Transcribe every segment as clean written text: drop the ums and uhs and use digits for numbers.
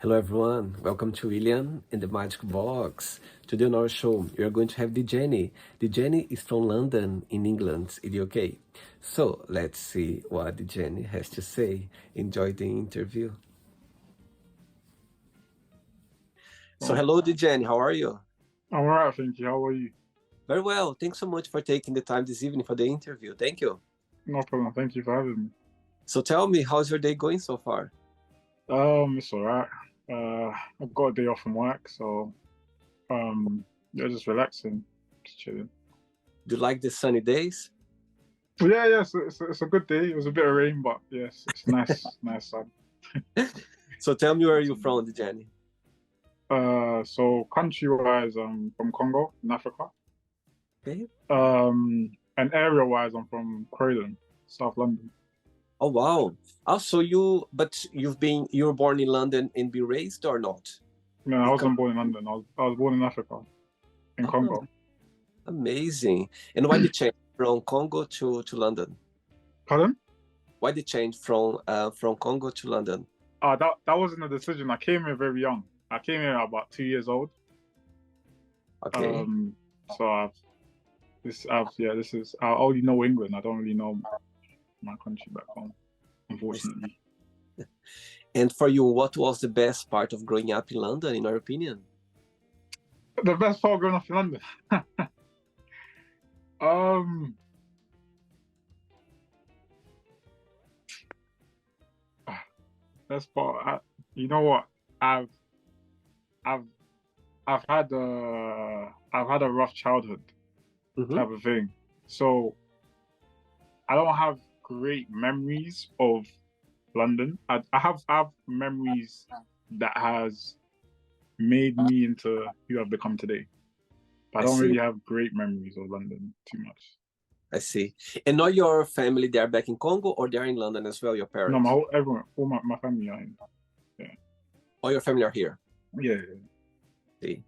Hello everyone, welcome to William in the Magic Box. Today on our show, we are going to have Djeny. Djeny is from London in England, in the UK. So let's see what Djeny has to say. Enjoy the interview. So hello Djeny, how are you? I'm all right, thank you. How are you? Very well, thanks so much for taking the time this evening for the interview. Thank you. No problem. Thank you for having me. So tell me, how's your day going so far? It's all right. I've got a day off from work, so yeah, just relaxing, just chilling. Do you like the sunny days? But yeah, it's a good day. It was a bit of rain, but yes, it's nice, nice sun. So tell me, where are you from, Djeny? So country-wise, I'm from Congo in Africa. Okay. And area-wise, I'm from Croydon, South London. Oh wow! Also, you were born in London and be raised or not? No, I wasn't born in London. I was born in Africa, in Congo. Amazing! And why the change from Congo to London? Pardon? Why the change from Congo to London? That wasn't a decision. I came here very young. I came here about 2 years old. Okay. So I only know England. I don't really know my country back home, unfortunately. And for you, what was the best part of growing up in London, in your opinion? The best part of growing up in London? Best part, you know what? I've had a rough childhood type of thing. So I don't have great memories of London. I have memories that has made me into who I've become today. But I don't really have great memories of London too much. I see. And all your family, they are back in Congo, or they are in London as well, your parents? No, all my family are in. Yeah. All your family are here? Yeah. See.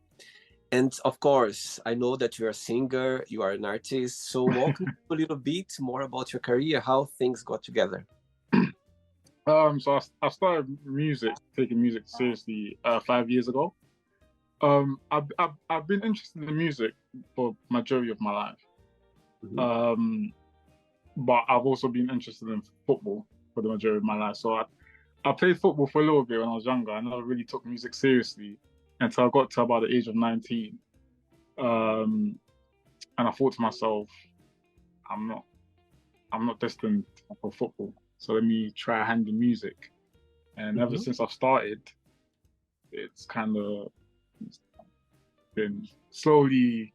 And of course, I know that you're a singer, you are an artist. So walk me a little bit more about your career, how things got together. So I started taking music seriously 5 years ago. I've been interested in music for majority of my life. But I've also been interested in football for the majority of my life. So I played football for a little bit when I was younger. I never really took music seriously until I got to about the age of 19. And I thought to myself, I'm not destined for football. So let me try a hand in music. And ever since I've started, it's kind of been slowly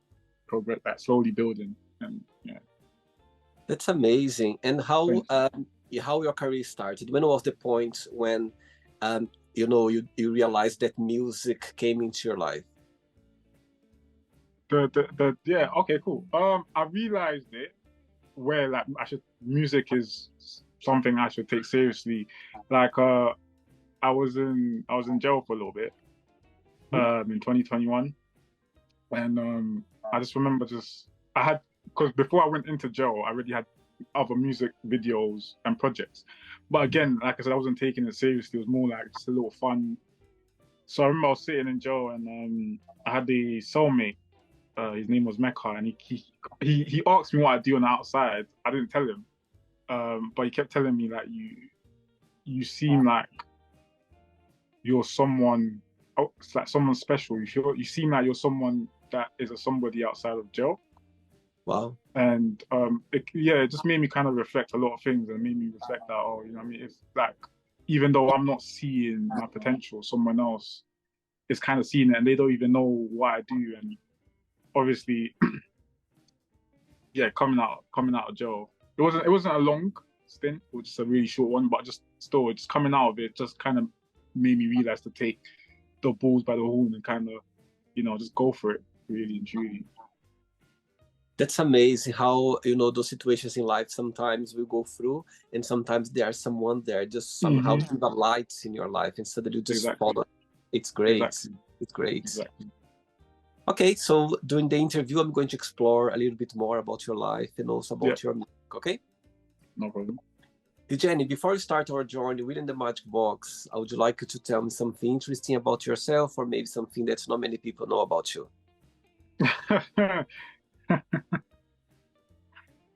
building. And yeah. That's amazing. And how your career started? When was the point when you realized that music came into your life? Yeah, okay, cool. I realized it where like music is something I should take seriously. Like I was in jail for a little bit in 2021, and I just remember because before I went into jail, I already had other music videos and projects, but again, like I said, I wasn't taking it seriously. It was more like just a little fun. So I remember I was sitting in jail, and I had the cellmate. His name was Mecca, and he asked me what I do on the outside. I didn't tell him, but he kept telling me like you seem like you're someone. Oh, it's like someone special. You seem like you're someone that is somebody outside of jail. Wow. And it just made me kind of reflect a lot of things, and made me reflect that, oh, you know what I mean, if like even though I'm not seeing my potential, someone else is kind of seeing it, and they don't even know what I do. And obviously, yeah, coming out of jail, it wasn't a long stint, it was just a really short one, but just coming out of it just kind of made me realize to take the bulls by the horn and kind of, just go for it, really and truly. That's amazing how, those situations in life sometimes we go through, and sometimes there's someone there just somehow give a light in your life, and suddenly you just follow. It's great. Exactly. It's great. Exactly. Okay, so during the interview, I'm going to explore a little bit more about your life and also about your music, okay? No problem. Djeny, before we start our journey within the Magic Box, I would like you to tell me something interesting about yourself, or maybe something that not many people know about you.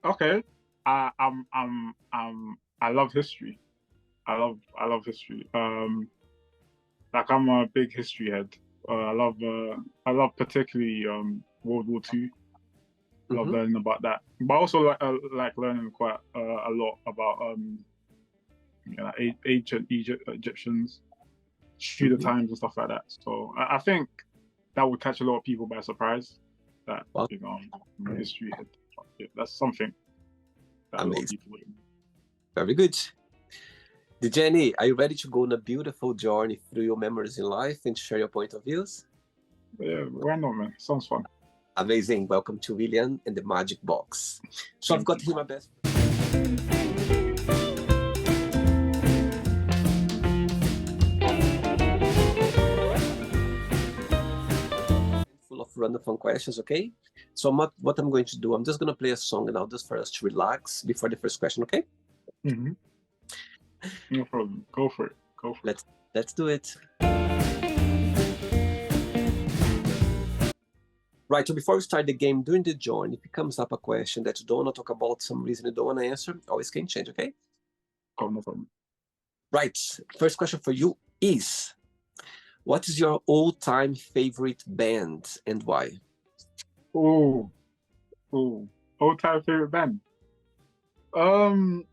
Okay. I love history. I love history. Like I'm a big history head. I love particularly World War II. Love Mm-hmm. learning about that, but I also like learning quite a lot about ancient Egyptians, Tudor Mm-hmm. times and stuff like that. So I think that would catch a lot of people by surprise. That Well, I'm a history head. Yeah, that's something that a lot of amazing. people wouldn't. Very good. Djeny, are you ready to go on a beautiful journey through your memories in life and share your point of views? But yeah, why not, man? Sounds fun. Amazing. Welcome to William and the Magic Box. So I've Thank got you. here my best full of random fun questions, okay? So what I'm going to do, I'm just going to play a song now just for us to relax before the first question, okay? Mm-hmm. No problem. Go for it. Go for it. Let's do it. Right, so before we start the game, during the join, if it comes up a question that you don't want to talk about, some reason you don't want to answer, always can change, okay? Oh, no problem. Right, first question for you is, what is your all-time favorite band and why? Oh, all-time favorite band. Um,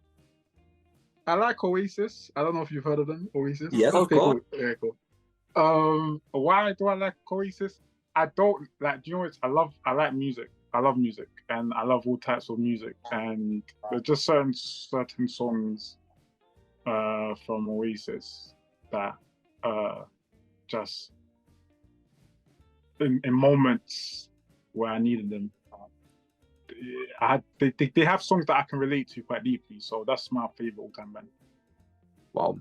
I like Oasis. I don't know if you've heard of them. Oasis. Yes, of Okay, course. cool. Yeah, cool. Why do I like Oasis? I don't like. Do you know what? I like music. I love music, and I love all types of music. And there's just certain songs, from Oasis that, just in moments where I needed them, they have songs that I can relate to quite deeply. So that's my favorite all-time band. Wow.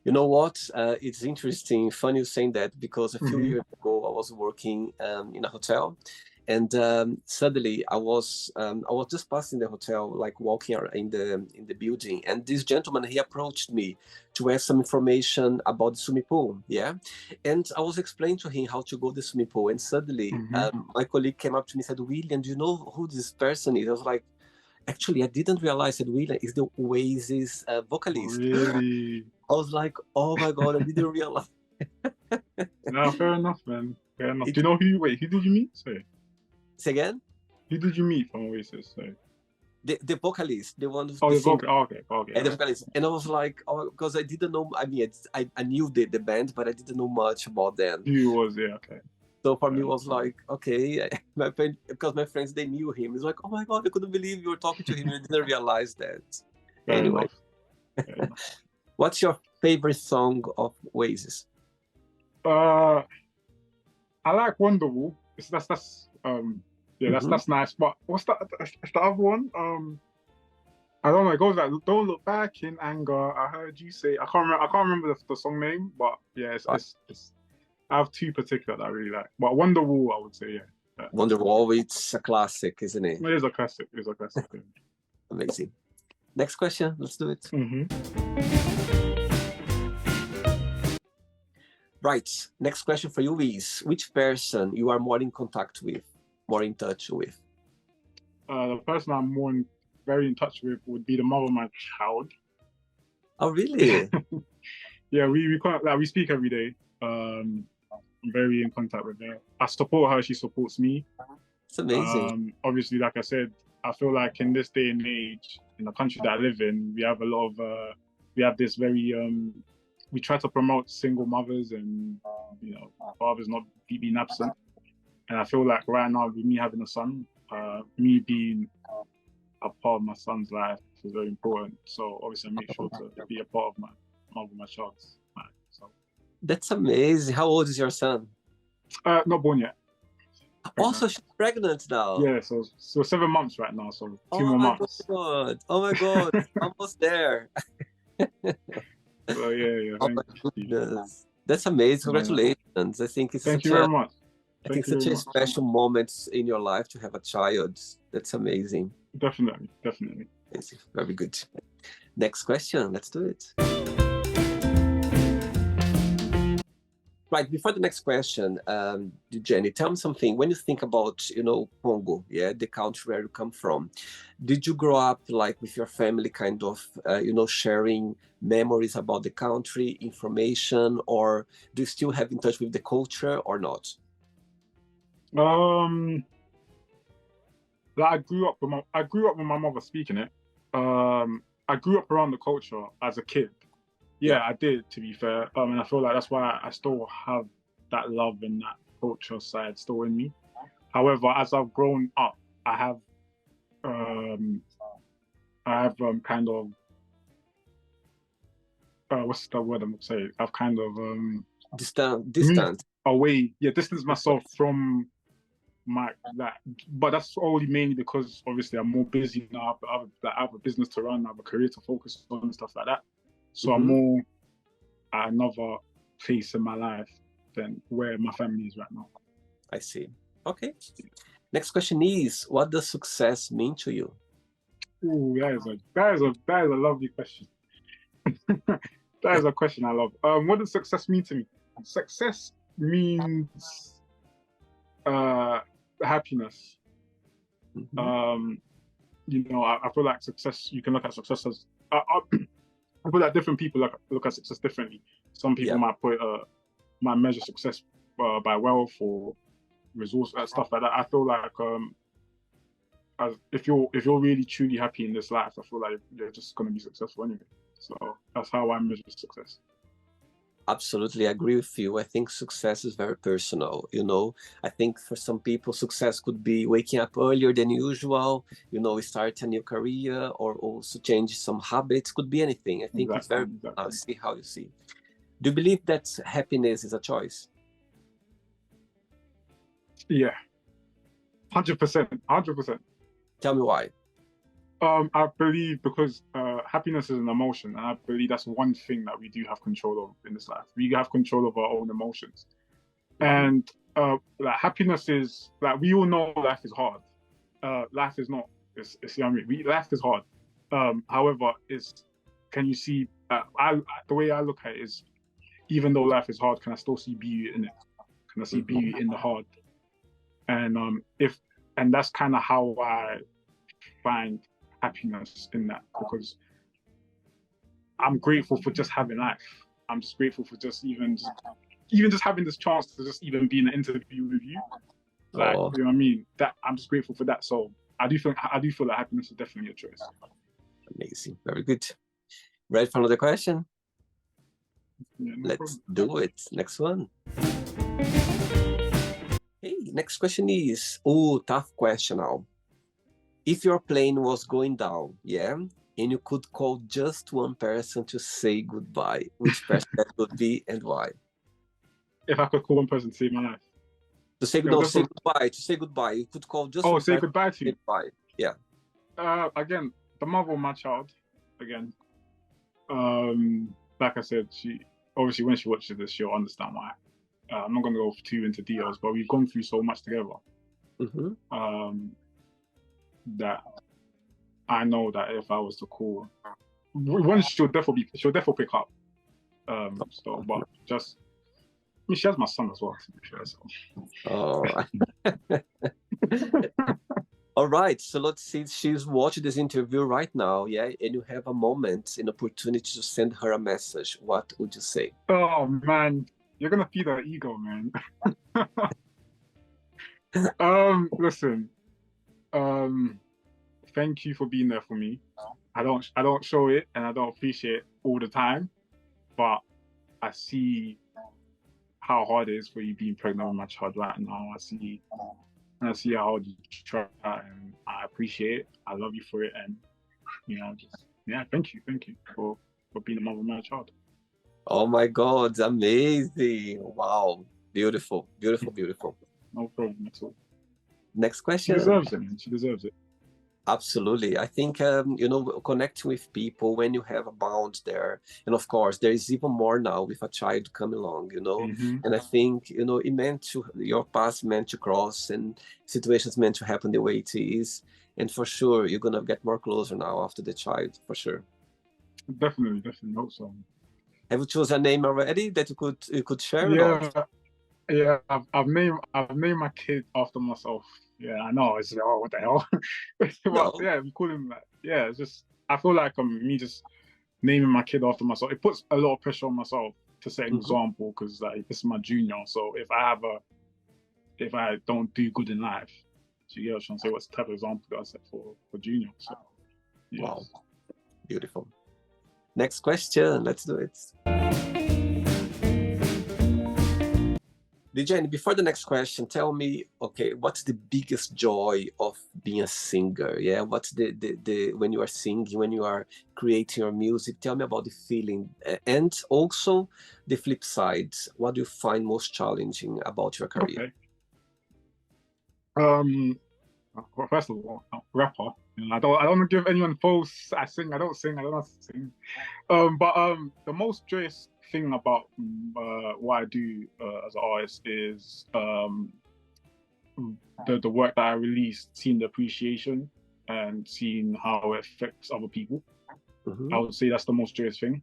You know what? It's interesting, funny you saying that, because a few Mm-hmm. years ago I was working in a hotel, and suddenly I was just passing the hotel, like walking in the building, and this gentleman, he approached me to ask some information about the swimming pool, yeah, and I was explaining to him how to go to the swimming pool, and suddenly Mm-hmm. my colleague came up to me and said, "William, do you know who this person is?" I was like, "Actually, I didn't realize that William is the Oasis vocalist." Really? I was like, oh my God, I didn't realize. No, fair enough, man. Fair enough. It, Do you know who? Wait, who did you meet? Sorry, say again? who did you meet from Oasis? Sorry. The vocalist, the one, Oh, the the singer, vocal. Oh, okay, okay, the all right. vocalist. And I was like, oh, because I didn't know, I mean, I knew the band, but I didn't know much about them. Who was? Yeah, okay. So for Fair me, it enough. was like, okay, my friend, because my friends, they knew him. It's like, oh my God, I couldn't believe you were talking to him. I didn't realize that. Fair Anyway, enough. Fair enough. what's your favorite song of Oasis? Uh, I like Wonderwall. Yeah, Mm-hmm. that's nice. But what's that? That's the other one. I don't know. It goes like, "Don't look back in anger." I heard you say. I can't remember the song name. But yeah, it's. I have two particular that I really like. But Wonderwall, I would say, yeah. Yeah. Wonderwall, it's a classic, isn't it? It is a classic. It is a classic. Yeah. Amazing. Next question, let's do it. Mm-hmm. Right. Next question for you is, which person you are more in contact with, more in touch with? The person I'm very in touch with would be the mother of my child. Oh, really? Yeah, we can't, like, we speak every day. I'm very in contact with her. I support her, she supports me. It's amazing. Obviously, like I said, I feel like in this day and age, in the country that I live in, we have a lot of we have this very we try to promote single mothers and fathers not being absent. And I feel like right now, with me having a son, me being a part of my son's life is very important. So obviously, I make sure to be a part of my child's life. So That's amazing. How old is your son? not born yet. Also, she's pregnant now. Yeah, so 7 months right now. So two Oh more my months. God. Oh my God. Almost there. So yeah, Oh my thank you. goodness. That's amazing. Yeah. Congratulations. I think it's Thank you such very much. I think Thank you such very a much. special moment in your life to have a child. That's amazing. Definitely. Amazing. Very good. Next question, let's do it. Right, before the next question, Jenny, tell me something. When you think about, Congo, yeah, the country where you come from, did you grow up like with your family kind of, sharing memories about the country, information, or do you still have in touch with the culture or not? Like I grew up with my mother speaking it. I grew up around the culture as a kid. Yeah, I did, to be fair. And I feel like that's why I still have that love and that culture side still in me. However, as I've grown up, I have kind of what's the word I'm saying? I've kind of distant away, distance myself from that. But that's only mainly because obviously I'm more busy now. I have a business to run, I have a career to focus on and stuff like that. So I'm more at another place in my life than where my family is right now. I see. Okay. Next question is, what does success mean to you? Ooh, that is a lovely question. That is a question I love. What does success mean to me? Success means happiness. I feel like success, you can look at success as I feel like different people look at success differently. Some people might measure success by wealth or resource stuff like that. I feel like if you're really truly happy in this life, I feel like you're just gonna be successful anyway. So that's how I measure success. Absolutely, I agree with you. I think success is very personal. I think for some people, success could be waking up earlier than usual, start a new career, or also change some habits. Could be anything. I think it's very, see how you see. Do you believe that happiness is a choice? Yeah, 100%, 100%. Tell me why. I believe because happiness is an emotion, and I believe that's one thing that we do have control of in this life. We have control of our own emotions, and like happiness is like, we all know life is hard. Life is not. Life is hard. However, can you see? The way I look at it is, even though life is hard, can I still see beauty in it? Can I see beauty in the hard? And that's kind of how I find happiness in that, because I'm grateful for just having life. I'm just grateful for just even just having this chance to just even be in an interview with you. Like, you know what I mean? That I'm just grateful for that. So I do feel that happiness is definitely a choice. Amazing, very good. Ready for another question? Yeah, Let's do it. Next one. Hey, next question is, tough question now. If your plane was going down, and you could call just one person to say goodbye, which person that would be and why? If I could call one person to save my life. To say goodbye. You could call just one say goodbye to you. Goodbye. Yeah. Again, the mother of my child. Again. Like I said, she obviously, when she watches this, she'll understand why. I'm not gonna go too into details, but we've gone through so much together. That I know that if I was to call, she'll definitely pick up. But just, she has my son as well, to be fair. So. All right, so let's see. She's watching this interview right now, and you have a moment, an opportunity to send her a message. What would you say? Oh man, you're gonna feed her ego, man. Listen. Thank you for being there for me. I don't show it, and I don't appreciate it all the time, but I see how hard it is for you being pregnant with my child right now. I see how hard you try, and I appreciate it. I love you for it, and thank you for being the mother of my child. Oh my God, amazing! Wow, beautiful. No problem at all. Next question. She deserves it, man. She deserves it. Absolutely. I think, connecting with people when you have a bond there. And of course, there is even more now with a child coming along, And I think, your path meant to cross, and situations meant to happen the way it is. And for sure, you're going to get more closer now after the child, for sure. Definitely hope so. Have you chosen a name already that you could share or not? Yeah, yeah. I've named my kid after myself. Yeah, I know. It's oh, what the hell? But No. yeah, we call him that. Yeah, it's just I feel like me just naming my kid after myself. It puts a lot of pressure on myself to set an Mhm. example because like this is my junior. So if I don't do good in life, so yeah, I was trying to say what's the type of example that I set for junior. So Wow, yes. beautiful. Next question. Let's do it. Djeny, before the next question, tell me, okay, what's the biggest joy of being a singer? Yeah, what's the when you are singing, when you are creating your music? Tell me about the feeling, and also the flip side. What do you find most challenging about your career? Okay. Um. Well, first of all, I'm a rapper. You know, I don't want to give anyone false. I sing. I don't sing. I don't know how to sing. But the most joyous thing about what I do as an artist is the work that I release, seeing the appreciation and seeing how it affects other people. I Mhm. would say that's the most joyous thing.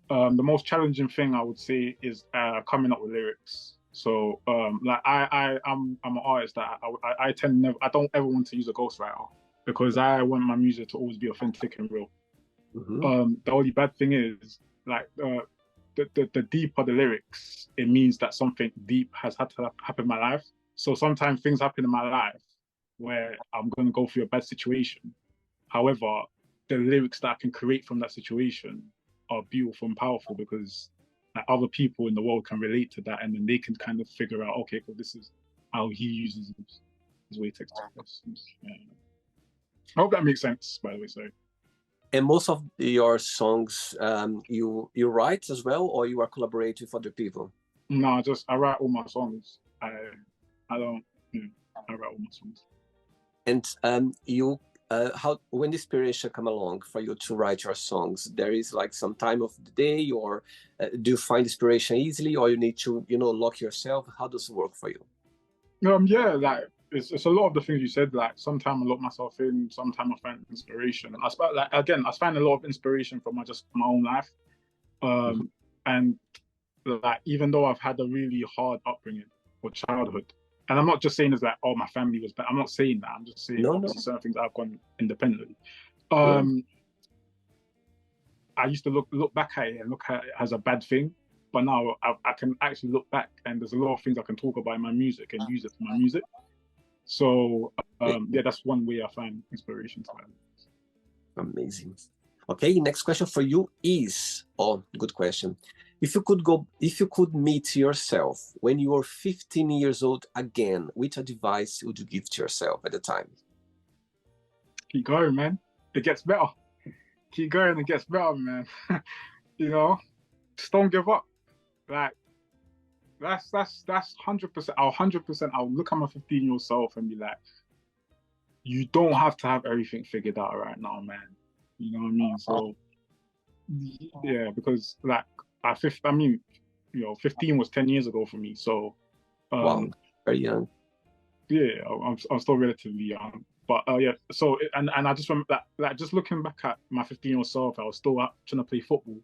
The most challenging thing I would say is coming up with lyrics. So like I'm an artist that I tend never I don't ever want to use a ghostwriter because I want my music to always be authentic and real. Mhm. The only bad thing is like the deeper the lyrics, it means that something deep has had to happen in my life. So sometimes things happen in my life where I'm going to go through a bad situation. However, the lyrics that I can create from that situation are beautiful and powerful because like, other people in the world can relate to that, and then they can kind of figure out, okay, well, this is how he uses his way to express. Yeah. I hope that makes sense. By the way, sorry. And most of your songs, you write as well, or you are collaborating with other people? No, just I write all my songs. I don't. I write all my songs. And you how when inspiration come along for you to write your songs, there is like some time of the day, or do you find inspiration easily, or you need to lock yourself? How does it work for you? Yeah, like it's a lot of the things you said. Like sometimes I lock myself in, sometimes I find inspiration. I find a lot of inspiration from just my own life. Mhm. Um, and like even though I've had a really hard upbringing or childhood, and I'm not just saying it's like oh my family was bad. I'm not saying that. I'm just saying No, no, obviously certain things I've gone independently. good. Um, I used to look back at it and look at it as a bad thing, but now I can actually look back and there's a lot of things I can talk about in my music and use it for my music. So yeah, that's one way I find inspiration to that. Amazing. Okay, next question for you is, oh, good question. If you could meet yourself when you were 15 years old again, which advice would you give to yourself at the time? Keep going, man. It gets better. Keep going, it gets better, man. You know, just don't give up. Like that's 100%. I'll 100%. I'll look at my 15-year-old self and be like, you don't have to have everything figured out right now, man. You know what I mean? So yeah, because like I mean, 15 was 10 years ago for me. So Wow, um, very young. yeah, I'm still relatively young. But yeah, so and I just remember that like just looking back at my 15-year-old self, I was still out trying to play football.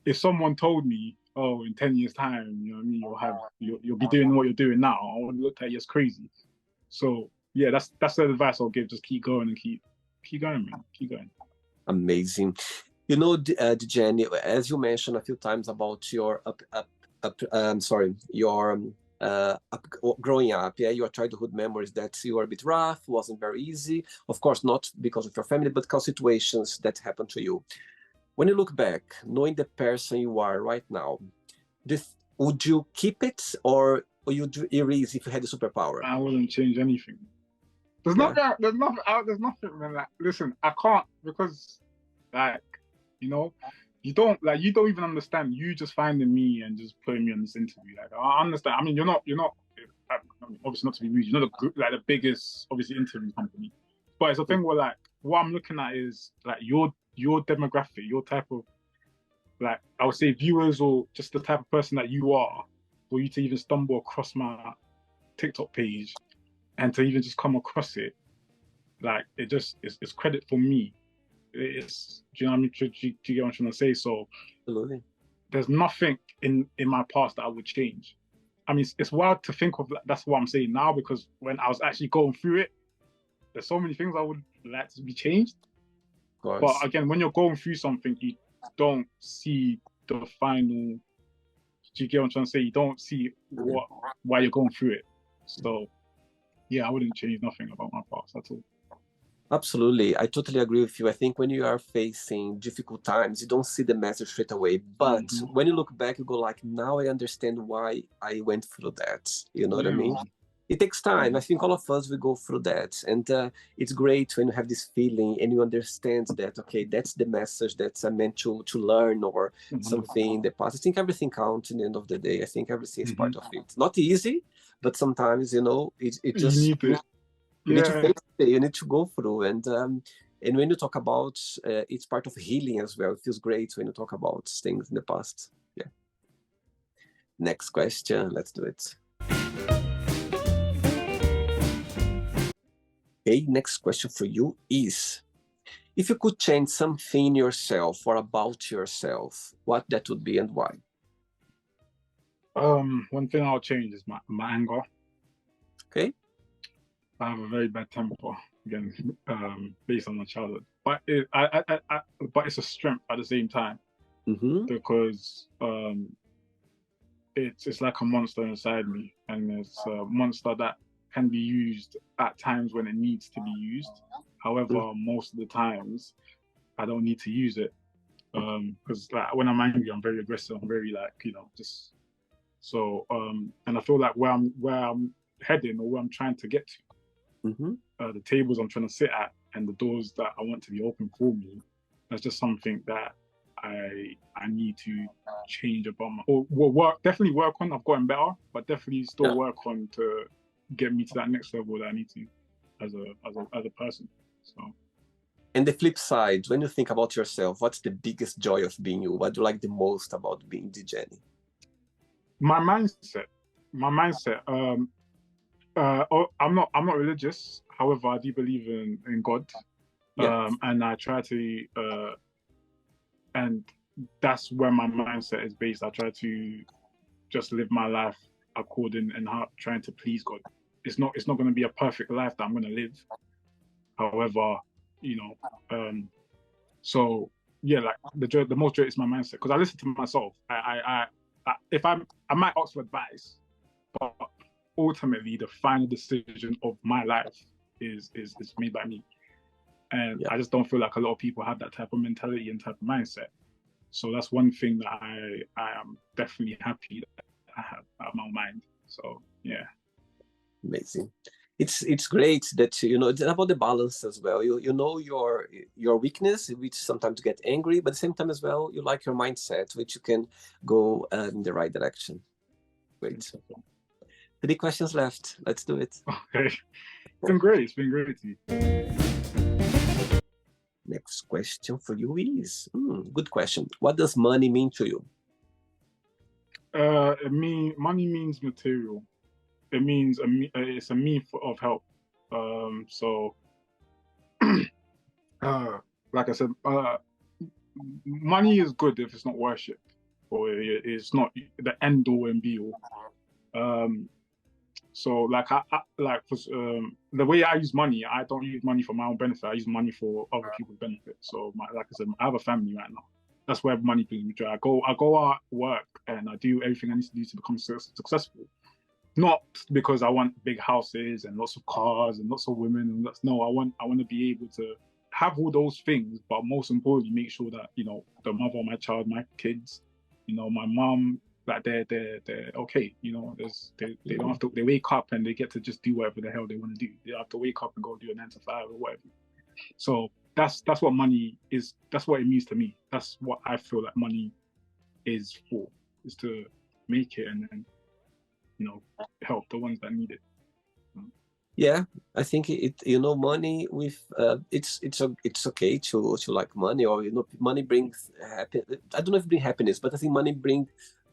If someone told me, oh, in 10 years' time, you know what I mean, you'll be doing what you're doing now, I would look at you as crazy. So yeah, that's the advice I'll give. Just keep going and keep going, man. Keep going. Amazing. Djeny, as you mentioned a few times about your sorry, your growing up, yeah, your childhood memories that you were a bit rough, wasn't very easy. Of course, not because of your family, but because situations that happened to you. When you look back, knowing the person you are right now, would you keep it, or would you erase if you had a superpower? I wouldn't change anything. There's Yeah. nothing. There's nothing. There's nothing, man. Like, listen, I can't because, like, you know, you don't even understand. You just finding me and just putting me on this interview. Like, I understand. I mean, you're not. I mean, obviously, not to be rude. You're not like the biggest, obviously, interview company. But it's a thing where, like, what I'm looking at is like your demographic, your type of like, I would say viewers or just the type of person that you are, for you to even stumble across my TikTok page and to even just come across it like it's credit for me It's, do you know what I mean? Do you get what I'm trying to say? So Absolutely. there's nothing in my past that I would change. I mean, it's wild to think of. That's what I'm saying now, because when I was actually going through it, there's so many things I would like to be changed. Of But course. again, when you're going through something, you don't see the final. Do you get what I'm trying to say? You don't see why you're going through it. So yeah, I wouldn't change nothing about my past at all. Absolutely. I totally agree with you. I think when you are facing difficult times, you don't see the message straight away. But Mm-hmm. when you look back, you go like, now I understand why I went through that. You know what I Yeah, mean? man. It takes time. I think all of us, we go through that. And it's great when you have this feeling and you understand that, okay, that's the message that I'm meant to learn or 100%. something in the past. I think everything counts in the end of the day. I think everything is Mm-hmm. part of it. Not easy, but sometimes, it You just, need it. you need to Yeah. face it, you need to go through. And when you talk about, it's part of healing as well. It feels great when you talk about things in the past. Yeah. Next question. Let's do it. Okay, next question for you is, if you could change something in yourself or about yourself, what that would be and why? One thing I'll change is my anger. Okay. I have a very bad temper, again, based on my childhood. But but it's a strength at the same time, Mm-hmm. because it's like a monster inside me, and it's a monster that can be used at times when it needs to be used. However, most of the times I don't need to use it, because like when I'm angry, I'm very aggressive. I'm very like, just so and I feel like where I'm heading, or where I'm trying to get to, Mm-hmm. the tables I'm trying to sit at, and the doors that I want to be open for me, that's just something that I need to change about or definitely work on. I've gotten better, but definitely still Yeah. work on to get me to that next level that I need to as a person. So And the flip side, when you think about yourself, what's the biggest joy of being you? What do you like the most about being Djeny? my mindset, my mindset. I'm not religious. However, I do believe in God. Yeah. And I try to and that's where my mindset is based. I try to just live my life according and how trying to please God. It's not going to be a perfect life that I'm going to live. However, you know, so yeah, like the most joy is my mindset, because I listen to myself. If I might ask for advice, but ultimately the final decision of my life is made by me. And Yeah. I just don't feel like a lot of people have that type of mentality and type of mindset. So that's one thing that I am definitely happy that I have out of my mind. So yeah. Amazing. It's great that it's about the balance as well. You know your weakness, which sometimes get angry, but at the same time as well, you like your mindset, which you can go in the right direction. Great. 3 questions left. Let's do it. Okay. It's been great. It's been great to you. Next question for you is, good question. What does money mean to you? Money means material. It means it's a means of help. So like I said, money is good if it's not worship, or it's not the end all and be all. So like the way I use money, I don't use money for my own benefit. I use money for other people's benefit. So like I said, I have a family right now. That's where money brings me joy. I go out, work, and I do everything I need to do to become successful. Not because I want big houses and lots of cars and lots of women. And no, I want to be able to have all those things, but most importantly, make sure that the mother of my child, my kids, my mom, like they're okay. They don't have to. They wake up and they get to just do whatever the hell they want to do. They have to wake up and go do a 9 to 5 or whatever. So that's what money is. That's what it means to me. That's what I feel like money is for. Is to make it and then help the ones that need it. Yeah, I think money with it's okay to like money, or money brings happiness. I don't know if it brings happiness, but I think money brings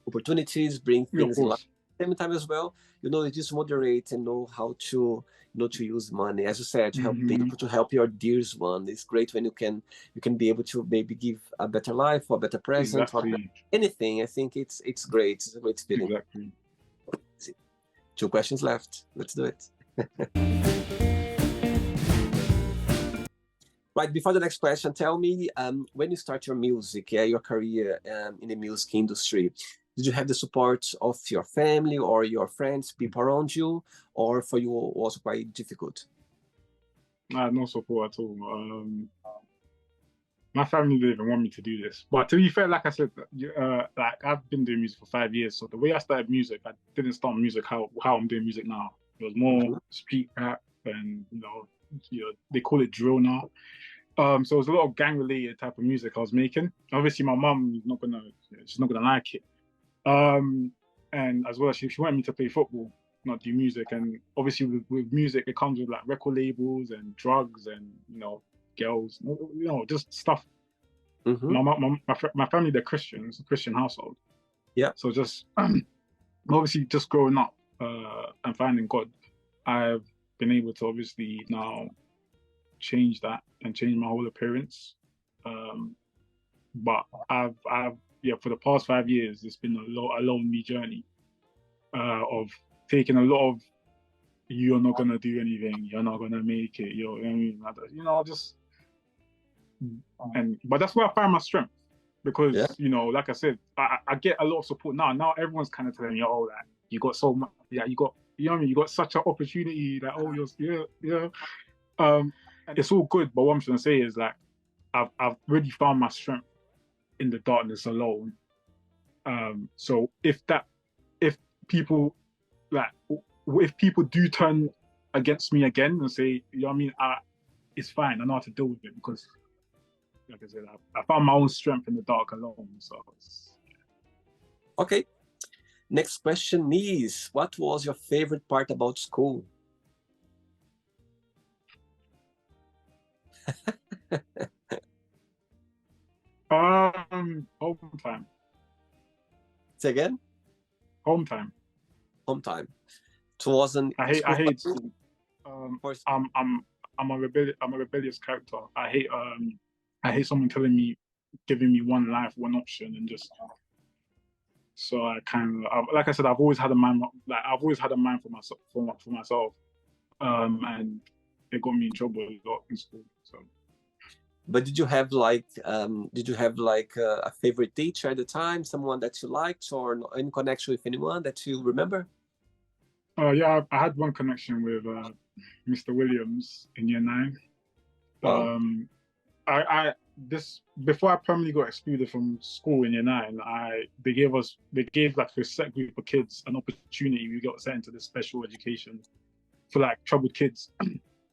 opportunities, bring Yeah, of things in life. course. same time as well, you just moderate and know how to to use money, as you said, to help Hmm. people, to help your dearest one. It's great when you can be able to maybe give a better life or a better present or Exactly. anything. I think it's great. It's a great feeling. Exactly. Two questions left. Let's do it. Right, before the next question, tell me, when you start your music, yeah, your career in the music industry, did you have the support of your family or your friends, people around you, or for you was quite difficult? I had no support at all. My family didn't even want me to do this. But to be fair, like I said, like I've been doing music for 5 years. So the way I started music, I didn't start music how I'm doing music now. It was more Mhm. street rap, and they call it drill now. So it was a lot of gang related type of music I was making. Obviously, my mum is not gonna, she's not gonna like it. Um, and as well, she wanted me to play football, not do music. And obviously, with music, it comes with like record labels and drugs and girls, just stuff. Mhm. My family, they're Christians, a Christian household. Yeah. So just obviously, just growing up and finding God, I've been able to obviously now change that and change my whole appearance. Um, but yeah, for the past 5 years, it's been a lonely journey of taking a lot of you're not gonna do anything, you're not gonna make it, I mean, just but that's where I find my strength Yeah. because like I said, I get a lot of support now. Now everyone's kind of telling me, oh, that you got so much, yeah, you got, what I mean, you got such an opportunity that oh, you're yeah. Um, it's all good, but what I'm trying to say is like I've really found my strength in the darkness alone. So if people like if people do turn against me again and say, what I mean, it's fine. I know how to deal with it because, like I said, I found my own strength in the dark alone. So Okay. Next question is, what was your favorite part about school? home time, Say again. home time. Home time. It wasn't I school for hate you? school. Um, Or I'm a rebellious character. I hate someone telling me, giving me one life, one option, and just so I kind of, like I said, I've always had a mind for myself, for myself, and it got me in trouble a lot in school. So, But did you have like a favorite teacher at the time, someone that you liked, or in connection with anyone that you remember? yeah, I had one connection with Mr. Williams in year 9. Wow. Um, I this before I permanently got excluded from school in year 9, they gave like a set group of kids an opportunity. We got sent into this special education for like troubled kids.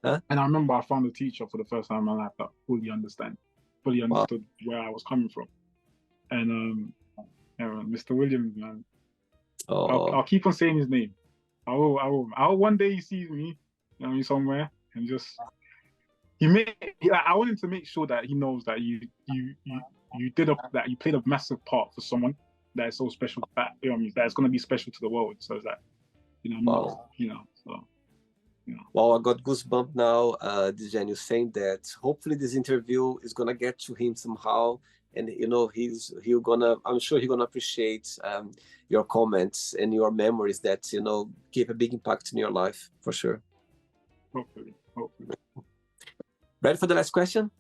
Huh? And I remember I found a teacher for the first time in my life that fully Wow. understood where I was coming from. And yeah, man, Mr. Williams, man, Oh, I'll keep on saying his name. I will one day he sees me, somewhere, and just I want him to make sure that he knows that you that you played a massive part for someone that is so special, that that is going to be special to the world. So it's like, I'm not, wow. so Wow, I got goosebumps now, Djeny, saying that. Hopefully this interview is gonna get to him somehow. And I'm sure he's gonna appreciate your comments and your memories that, gave a big impact in your life, for sure. hopefully. Ready for the last question?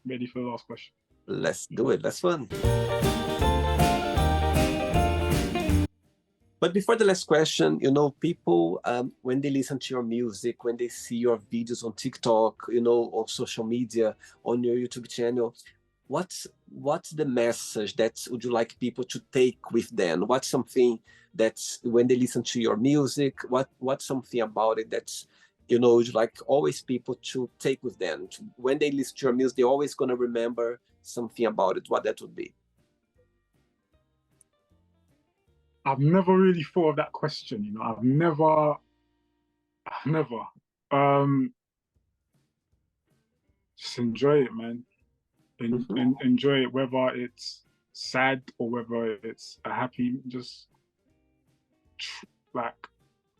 Ready for the last question. Let's do it. Last one. But before the last question, people, when they listen to your music, when they see your videos on TikTok, on social media, on your YouTube channel, what's the message that would you like people to take with them? What's something that when they listen to your music, what's something about it that's would you like always people to take with them? When they listen to your music, they're always gonna remember something about it. What that would be? I've never really thought of that question. I've never. Um, just enjoy it, man. Mhm. Enjoy it, whether it's sad or whether it's a happy. Just like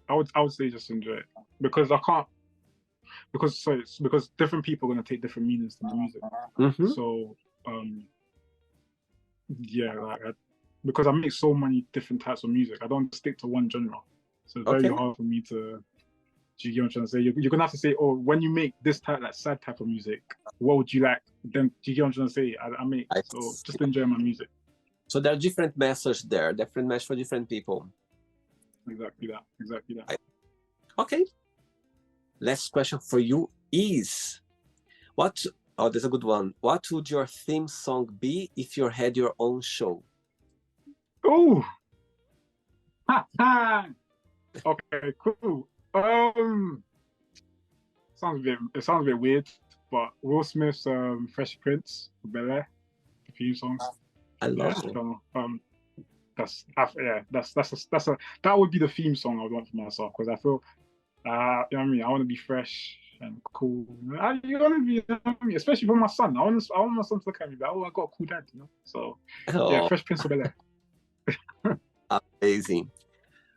I would say just enjoy it because I can't because different people are gonna take different meanings to the music. Mm-hmm. So yeah, because I make so many different types of music, I don't stick to one genre. So it's very hard for me to. Do you get what I'm trying to say? You're gonna have to say, oh, when you make this type, like sad type of music, what would you like? Then do you get what I'm trying to say? I make so just enjoy my music. So there are different messages there, different message for different people. Exactly that. Okay. Last question for you is, what? Oh, that's a good one. What would your theme song be if you had your own show? Oh, okay, cool. It sounds a bit weird, but Will Smith's Fresh Prince of Bel-Air, the theme song. I love it. That would be the theme song I would want for myself because I feel, you know what I mean. I want to be fresh and cool. You want to be, you know what I mean? Especially for my son. I want my son to look at me like, oh, I got a cool dad, you know. So yeah, Fresh Prince of Bel-Air. Amazing.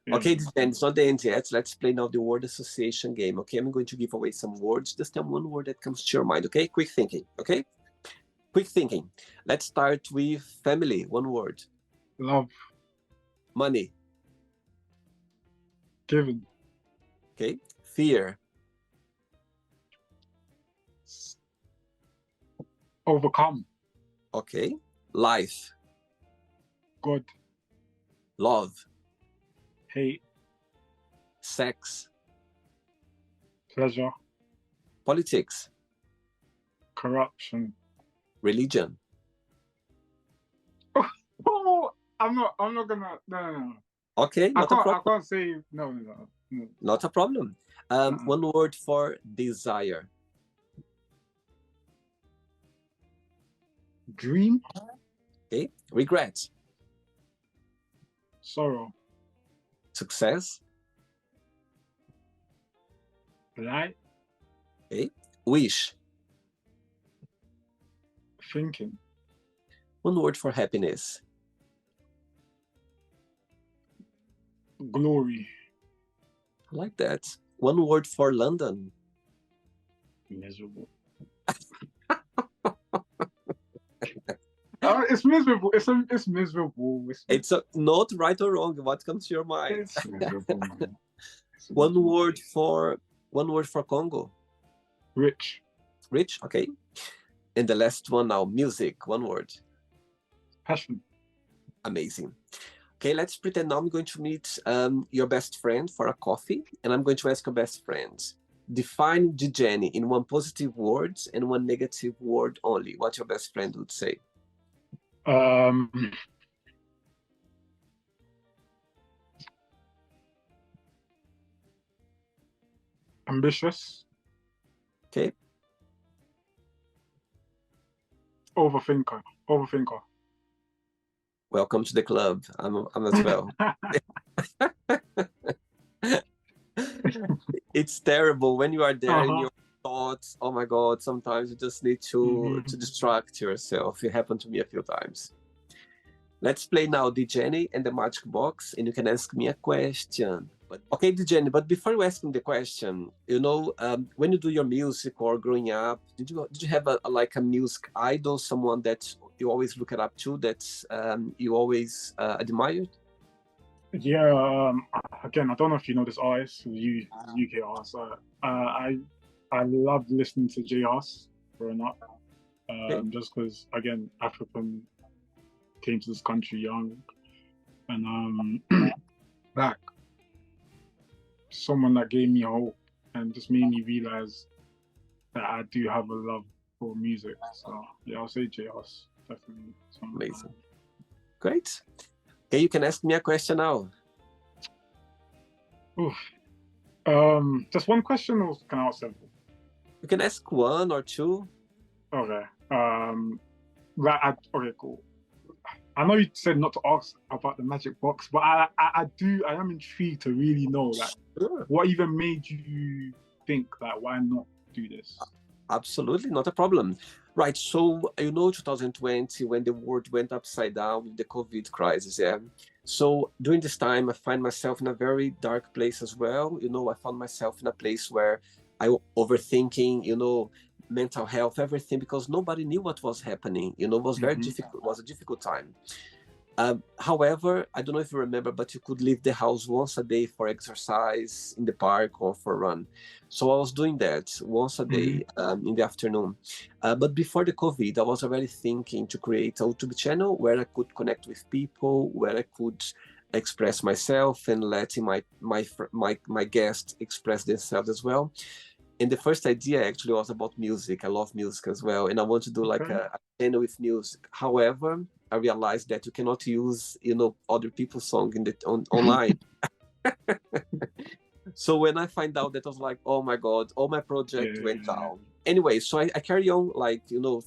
Yeah. Okay, then it's not the end yet. Let's play now the word association game. Okay, I'm going to give away some words. Just tell one word that comes to your mind. Okay, quick thinking. Okay, quick thinking. Let's start with family. One word. Love. Money. Given. Okay. Fear. Overcome. Okay. Life. God. Love. Hate. Sex. Pleasure. Politics. Corruption. Religion. Oh, I'm not gonna. No. Okay, I can't say no. Not a problem. One word for desire. Dream. Okay. Regret. Sorrow. Success. Light. Okay. Wish. Thinking. One word for happiness. Glory. I like that. One word for London. Miserable. It's miserable. It's miserable. It's not right or wrong. What comes to your mind? It's miserable, man. One word for Congo. Rich. Rich. Okay. And the last one now, music. One word. Passion. Amazing. Okay, let's pretend now I'm going to meet your best friend for a coffee, and I'm going to ask your best friend, define Djeny in one positive word and one negative word only. What your best friend would say? Ambitious. Okay. Overthinker. Welcome to the club. I'm as well. It's terrible when you are there in your thoughts. Oh my God! Sometimes you just need to distract yourself. It happened to me a few times. Let's play now Djeny and the Magic Box, and you can ask me a question. But okay, Djeny, but before you ask me the question, you know, when you do your music or growing up, did you have a music idol, someone that you always look up to, that you always admired? Yeah. Again, I don't know if you know this artist, UK artist. I loved listening to J House growing up, just because again, African, came to this country young, and like someone that gave me hope and just made me realize that I do have a love for music. So yeah, I'll say J House, definitely. Amazing. Great. Okay, you can ask me a question now. Oof. Just one question, or can I ask several? You can ask one or two. Okay. Okay, cool. I know you said not to ask about the magic box, but I am intrigued to really know, like, what even made you think, like, why not do this? Absolutely, not a problem. Right, so 2020, when the world went upside down with the COVID crisis, yeah. So during this time, I find myself in a very dark place as well. I found myself in a place where overthinking, mental health, everything, because nobody knew what was happening. It was very Hmm. difficult. It was a difficult time. However, I don't know if you remember, but you could leave the house once a day for exercise in the park or for a run. So I was doing that once a Hmm. day in the afternoon. But before the COVID, I was already thinking to create a YouTube channel where I could connect with people, where I could express myself and letting my guests express themselves as well. And the first idea actually was about music. I love music as well, and I want to do like Okay. a channel with music. However, I realized that you cannot use, other people's song online. So when I find out that, I was like, oh my God, all my Yeah, project went yeah, down. Anyway, so I carry on like,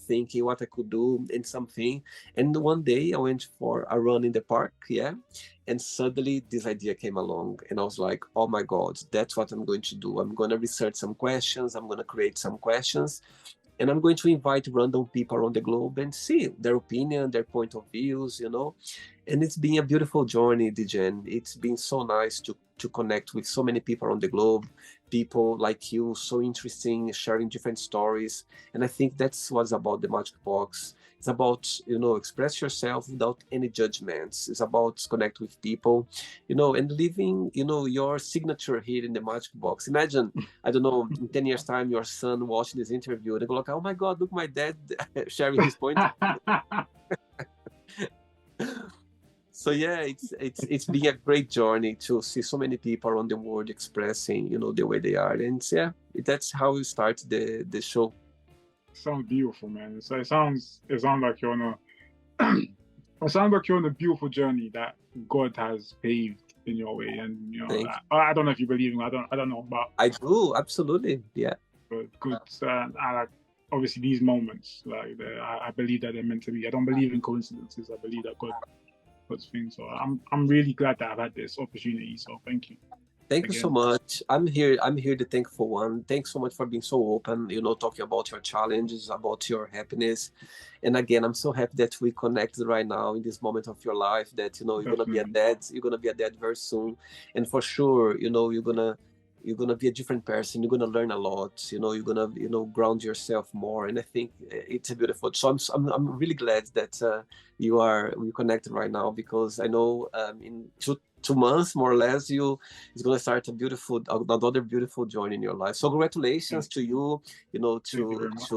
thinking what I could do and something. And one day I went for a run in the park, yeah. And suddenly this idea came along and I was like, oh my God, that's what I'm going to do. I'm going to research some questions. I'm going to create some questions. And I'm going to invite random people around the globe and see their opinion, their point of views. And it's been a beautiful journey, Djeny. It's been so nice to connect with so many people around the globe, people like you, so interesting, sharing different stories. And I think that's what's about the Magic Box. It's about, express yourself without any judgments. It's about connect with people, and leaving, your signature here in the Magic Box. Imagine, I don't know, in 10 years' time, your son watching this interview and they go like, oh my God, look, my dad sharing his point. yeah. So yeah, it's been a great journey to see so many people around the world expressing, the way they are. And yeah, that's how we start the show. Sounds beautiful, man. So it sounds like you're on a it sounds like you're on a beautiful journey that God has paved in your way. And Thank you. I don't know if you believe in, I don't know, but I do, absolutely. Yeah. good. I like obviously these moments, like I believe that they're meant to be. I don't believe in coincidences. I believe that God's thing. So I'm really glad that I've had this opportunity. So thank you Thank you so again. much. I'm here the thankful one. Thanks so much for being so open, talking about your challenges, about your happiness. And again, I'm so happy that we connected right now in this moment of your life that, Definitely. you're gonna be a dad very soon. And for sure, you're gonna be a different person. You're gonna learn a lot, you're gonna, ground yourself more. And I think it's a beautiful. So I'm really glad that we connected right now because I know in 2 months more or less it's going to start another beautiful journey in your life. So Yeah. congratulations to you, Thank you to very much.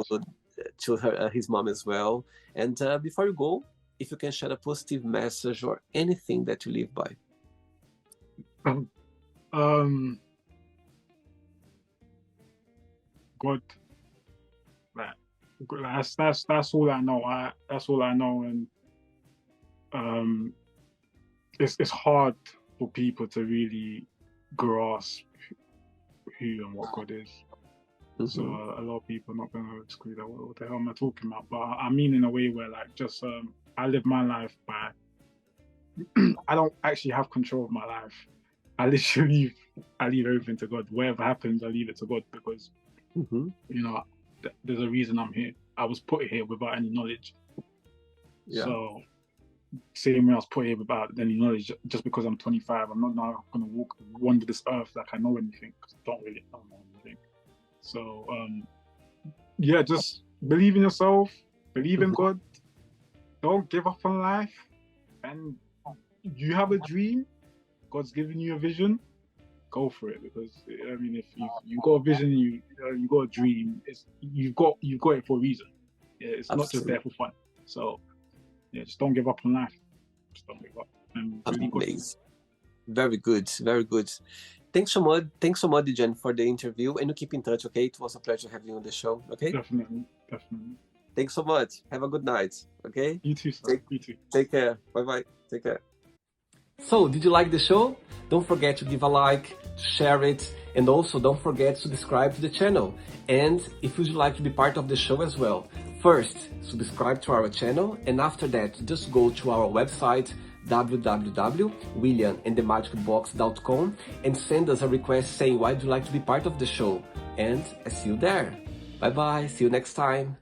his mom as well. And before you go, if you can share a positive message or anything that you live by. Um, God, like, that's all I know. That's all I know, and um, it's hard for people to really grasp who and what God is. So Hmm. a lot of people are not going to exclude that. What the hell am I talking about? But I mean in a way where like just I live my life by I don't actually have control of my life. I literally I leave everything to God. Whatever happens, I leave it to God because Hmm. you know there's a reason I'm here. I was put here without any knowledge. Yeah, So same way I was put here without any knowledge. Just because I'm 25, I'm not now going to wander this earth like I know anything because I don't really know anything. So yeah, just believe in yourself, believe in hmm, God, don't give up on life, and you have a dream. God's giving you a vision. Go for it because I mean, if you've got a vision, you got a dream. You've got it for a reason. Yeah, it's not just there absolutely for fun. So yeah, just don't give up on life. Just don't give up and believe God. amazing. Very good, very good. Thanks so much, Jen, for the interview, and you keep in touch. Okay, it was a pleasure having you on the show. Okay, Definitely, definitely. thanks so much. Have a good night. Okay, You too, sir. take You too. take care. Bye bye. Take care. So, did you like the show? Don't forget to give a like, share it, and also don't forget to subscribe to the channel. And if you'd like to be part of the show as well, first, subscribe to our channel, and after that, just go to our website, www.williamandthemagicbox.com, and send us a request saying why would you like to be part of the show. And I see you there. Bye bye. See you next time.